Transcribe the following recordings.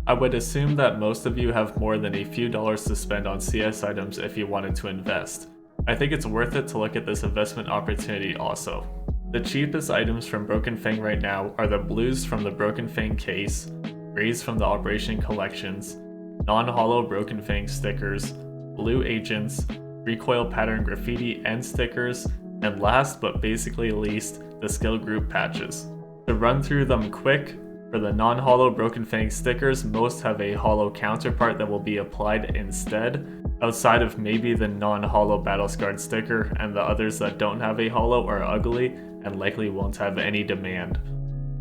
I would assume that most of you have more than a few dollars to spend on CS items if you wanted to invest. I think it's worth it to look at this investment opportunity also. The cheapest items from Broken Fang right now are the blues from the Broken Fang case, grays from the Operation collections, non-hollow Broken Fang stickers, blue agents, recoil pattern graffiti and stickers, and last but basically least, the skill group patches. To run through them quick, for the non-hollow Broken Fang stickers, most have a hollow counterpart that will be applied instead, outside of maybe the non-hollow battle scarred sticker, and the others that don't have a hollow are ugly and likely won't have any demand.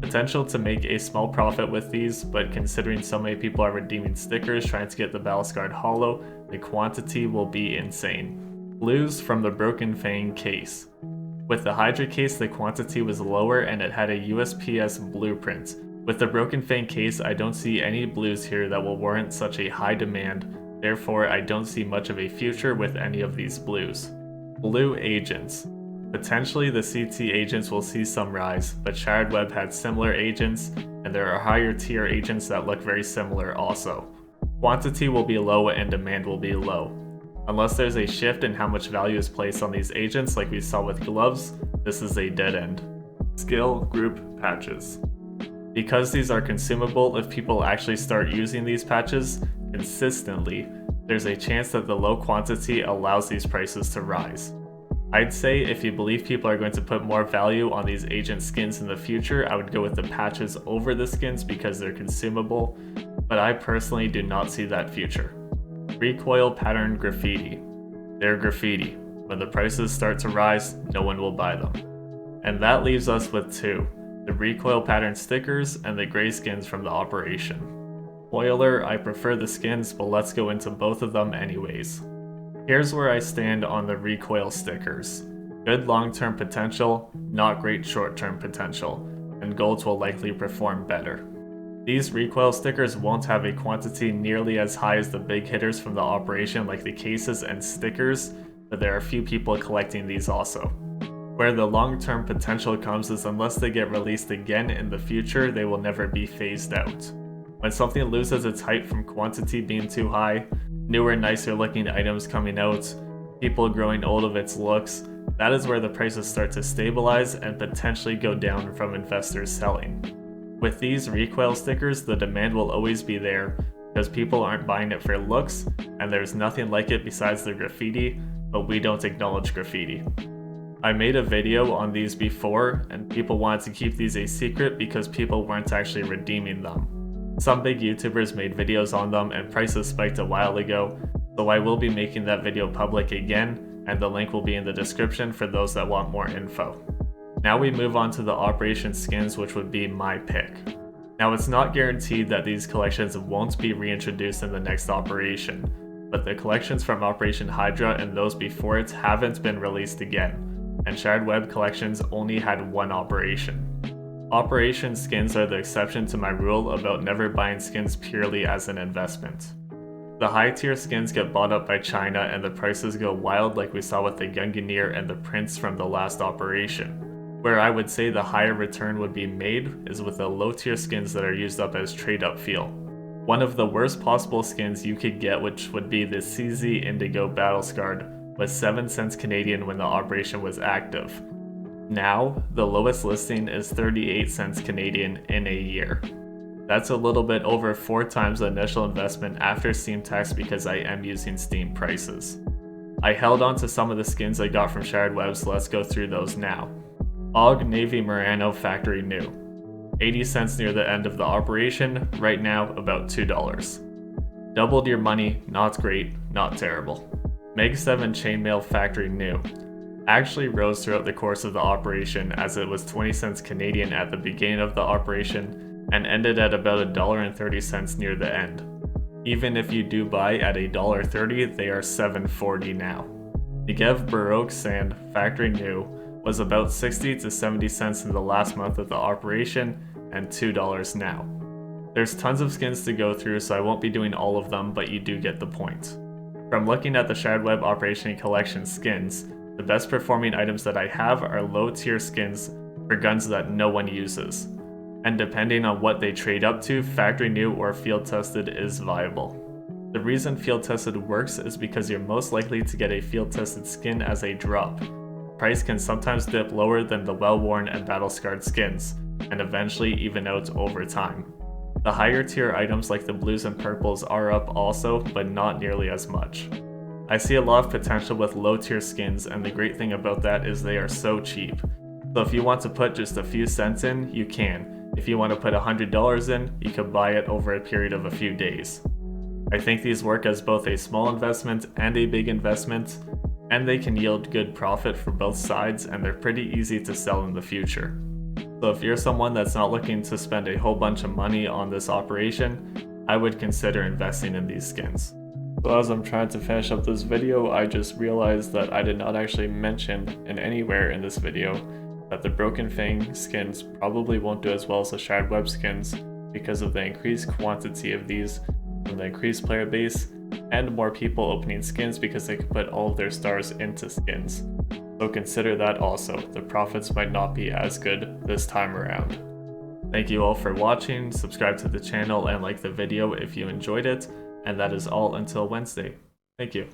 Potential to make a small profit with these, but considering so many people are redeeming stickers trying to get the battle scarred hollow, the quantity will be insane. Blues from the Broken Fang case. With the Hydra case, the quantity was lower and it had a USPS blueprint. With the Broken Fang case, I don't see any blues here that will warrant such a high demand, therefore I don't see much of a future with any of these blues. Blue agents. Potentially the CT agents will see some rise, but Shattered Web had similar agents, and there are higher tier agents that look very similar also. Quantity will be low and demand will be low. Unless there's a shift in how much value is placed on these agents like we saw with gloves, this is a dead end. Skill group patches. Because these are consumable, if people actually start using these patches consistently, there's a chance that the low quantity allows these prices to rise. I'd say if you believe people are going to put more value on these agent skins in the future, I would go with the patches over the skins because they're consumable, but I personally do not see that future. Recoil pattern graffiti. They're graffiti. When the prices start to rise, no one will buy them. And that leaves us with two. The recoil pattern stickers and the gray skins from the Operation. Spoiler, I prefer the skins, but let's go into both of them anyways. Here's where I stand on the recoil stickers. Good long-term potential, not great short-term potential, and golds will likely perform better. These recoil stickers won't have a quantity nearly as high as the big hitters from the Operation like the cases and stickers, but there are few people collecting these also. Where the long-term potential comes is unless they get released again in the future, they will never be phased out. When something loses its hype from quantity being too high, newer, nicer looking items coming out, people growing old of its looks, that is where the prices start to stabilize and potentially go down from investors selling. With these recoil stickers, the demand will always be there because people aren't buying it for looks, and there's nothing like it besides the graffiti, but we don't acknowledge graffiti. I made a video on these before, and people wanted to keep these a secret because people weren't actually redeeming them. Some big YouTubers made videos on them and prices spiked a while ago, so I will be making that video public again, and the link will be in the description for those that want more info. Now we move on to the Operation skins, which would be my pick. Now it's not guaranteed that these collections won't be reintroduced in the next Operation, but the collections from Operation Hydra and those before it haven't been released again, and Shattered Web collections only had one Operation. Operation skins are the exception to my rule about never buying skins purely as an investment. The high tier skins get bought up by China and the prices go wild like we saw with the Gungnir and the prints from the last Operation. Where I would say the higher return would be made is with the low tier skins that are used up as trade up feel. One of the worst possible skins you could get, which would be the CZ Indigo Battle Scarred, was 7 cents Canadian when the Operation was active. Now, the lowest listing is 38 cents Canadian in a year. That's a little bit over 4 times the initial investment after Steam tax because I am using Steam prices. I held on to some of the skins I got from Shattered Web, so let's go through those now. Og Navy Murano Factory New. 80 cents near the end of the Operation, right now about $2. Doubled your money, not great, not terrible. Meg 7 Chainmail Factory New. Actually rose throughout the course of the Operation as it was 20 cents Canadian at the beginning of the Operation and ended at about $1.30 near the end. Even if you do buy at $1.30, they are $7.40 now. Negev Baroque Sand Factory New was about 60 to 70 cents in the last month of the Operation and $2 now. There's tons of skins to go through, so I won't be doing all of them, but you do get the point. From looking at the Shattered Web Operation Collection skins, the best performing items that I have are low tier skins for guns that no one uses. and depending on what they trade up to, factory new or field tested is viable. The reason field tested works is because you're most likely to get a field tested skin as a drop. Price can sometimes dip lower than the well-worn and battle-scarred skins, and eventually even out over time. The higher tier items like the blues and purples are up also, but not nearly as much. I see a lot of potential with low tier skins, and the great thing about that is they are so cheap. So if you want to put just a few cents in, you can. If you want to put $100 in, you can buy it over a period of a few days. I think these work as both a small investment and a big investment, and they can yield good profit for both sides, and they're pretty easy to sell in the future. So if you're someone that's not looking to spend a whole bunch of money on this operation, I would consider investing in these skins. So as I'm trying to finish up this video, I just realized that I did not actually mention in anywhere in this video that the Broken Fang skins probably won't do as well as the Shard Web skins because of the increased quantity of these from the increased player base and more people opening skins because they can put all of their stars into skins. So consider that also. The profits might not be as good this time around. Thank you all for watching, subscribe to the channel and like the video if you enjoyed it, and that is all until Wednesday. Thank you.